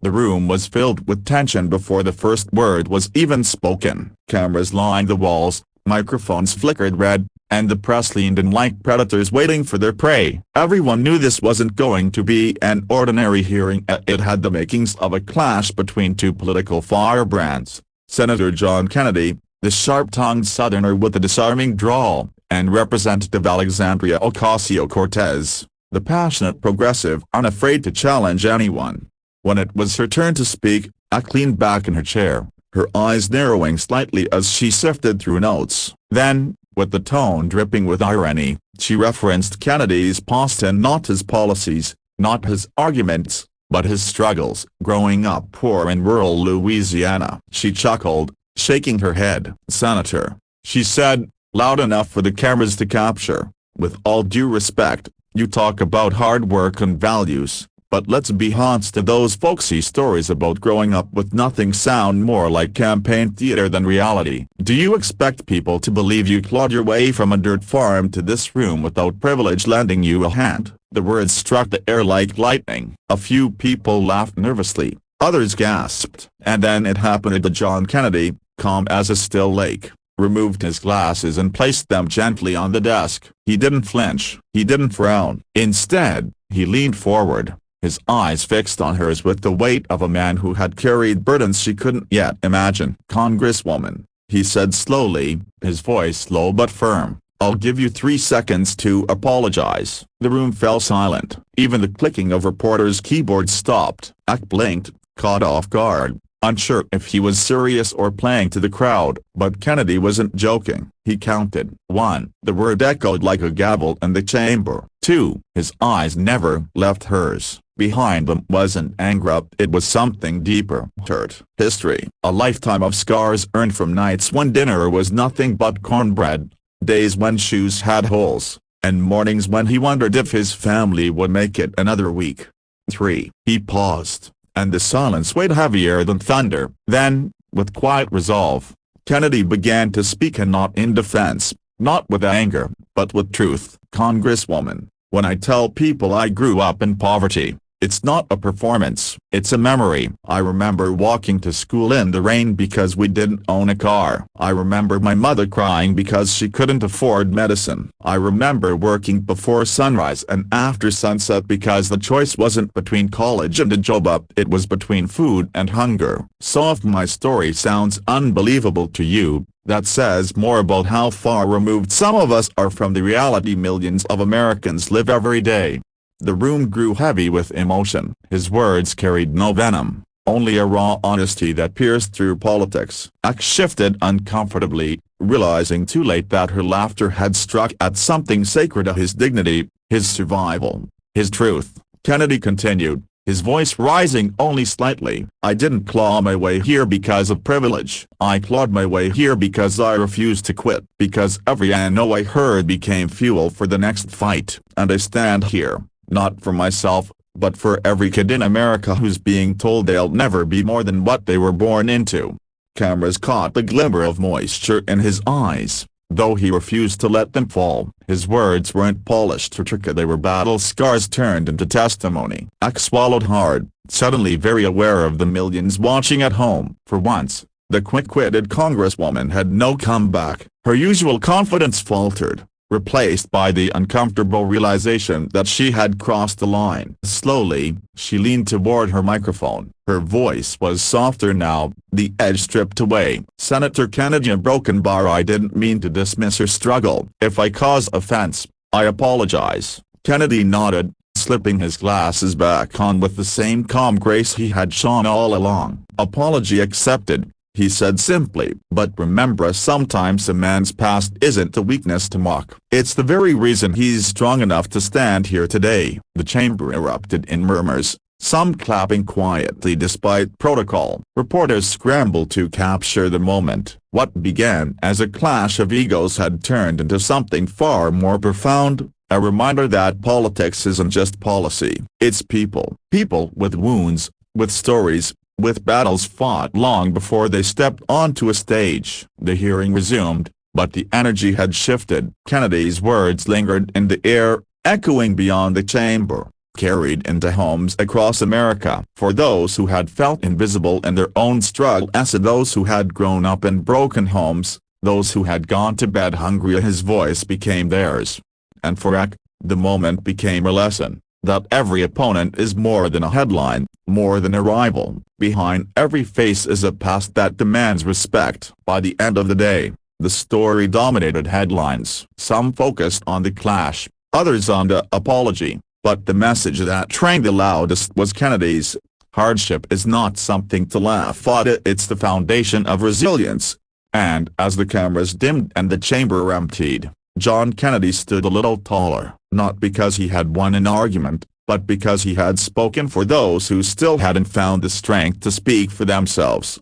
The room was filled with tension before the first word was even spoken. Cameras lined the walls, microphones flickered red, and the press leaned in like predators waiting for their prey. Everyone knew this wasn't going to be an ordinary hearing. It had the makings of a clash between two political firebrands: Senator John Kennedy, the sharp-tongued Southerner with a disarming drawl, and Representative Alexandria Ocasio-Cortez, the passionate progressive unafraid to challenge anyone. When it was her turn to speak, Ak leaned back in her chair, her eyes narrowing slightly as she sifted through notes. Then, with the tone dripping with irony, she referenced Kennedy's past and not his policies, not his arguments, but his struggles. Growing up poor in rural Louisiana, she chuckled, shaking her head. "Senator," she said, loud enough for the cameras to capture, "with all due respect, you talk about hard work and values, but let's be honest, those folksy stories about growing up with nothing sound more like campaign theater than reality. Do you expect people to believe you clawed your way from a dirt farm to this room without privilege lending you a hand?" The words struck the air like lightning. A few people laughed nervously, others gasped. And then it happened. John Kennedy, calm as a still lake, removed his glasses and placed them gently on the desk. He didn't flinch. He didn't frown. Instead, he leaned forward, his eyes fixed on hers with the weight of a man who had carried burdens she couldn't yet imagine. "Congresswoman," he said slowly, his voice low but firm, "I'll give you 3 seconds to apologize." The room fell silent. Even the clicking of reporters' keyboards stopped. Ak blinked, caught off guard, unsure if he was serious or playing to the crowd. But Kennedy wasn't joking. He counted. 1. The word echoed like a gavel in the chamber. 2. His eyes never left hers. Behind them wasn't anger, it was something deeper. Hurt. History. A lifetime of scars earned from nights when dinner was nothing but cornbread, days when shoes had holes, and mornings when he wondered if his family would make it another week. 3. He paused, and the silence weighed heavier than thunder. Then, with quiet resolve, Kennedy began to speak, and not in defense, not with anger, but with truth. "Congresswoman, when I tell people I grew up in poverty, it's not a performance, it's a memory. I remember walking to school in the rain because we didn't own a car. I remember my mother crying because she couldn't afford medicine. I remember working before sunrise and after sunset because the choice wasn't between college and a job, it was between food and hunger." So if my story sounds unbelievable to you, that says more about how far removed some of us are from the reality millions of Americans live every day. The room grew heavy with emotion. His words carried no venom, only a raw honesty that pierced through politics. Ak shifted uncomfortably, realizing too late that her laughter had struck at something sacred of his dignity, his survival, his truth. Kennedy continued, his voice rising only slightly. "I didn't claw my way here because of privilege. I clawed my way here because I refused to quit. Because every no I heard became fuel for the next fight. And I stand here, not for myself, but for every kid in America who's being told they'll never be more than what they were born into." Cameras caught the glimmer of moisture in his eyes, though he refused to let them fall. His words weren't polished or tricky, they were battle scars turned into testimony. Ak swallowed hard, suddenly very aware of the millions watching at home. For once, the quick-witted Congresswoman had no comeback. Her usual confidence faltered, replaced by the uncomfortable realization that she had crossed the line. Slowly, she leaned toward her microphone. Her voice was softer now, the edge stripped away. "Senator Kennedy, a broken bar, I didn't mean to dismiss her struggle. If I caused offense, I apologize." Kennedy nodded, slipping his glasses back on with the same calm grace he had shown all along. "Apology accepted," he said simply. "But remember, sometimes a man's past isn't a weakness to mock. It's the very reason he's strong enough to stand here today." The chamber erupted in murmurs, some clapping quietly despite protocol. Reporters scrambled to capture the moment. What began as a clash of egos had turned into something far more profound, a reminder that politics isn't just policy. It's people. People with wounds, with stories, with battles fought long before they stepped onto a stage. The hearing resumed, but the energy had shifted. Kennedy's words lingered in the air, echoing beyond the chamber. carried into homes across America. For those who had felt invisible in their own struggle, as those who had grown up in broken homes, those who had gone to bed hungry, his voice became theirs. And for AOC, the moment became a lesson, that every opponent is more than a headline, more than a rival. Behind every face is a past that demands respect. By the end of the day, the story dominated headlines. Some focused on the clash, others on the apology, but the message that rang the loudest was Kennedy's: hardship is not something to laugh at, it's the foundation of resilience. And as the cameras dimmed and the chamber emptied, John Kennedy stood a little taller, not because he had won an argument, but because he had spoken for those who still hadn't found the strength to speak for themselves.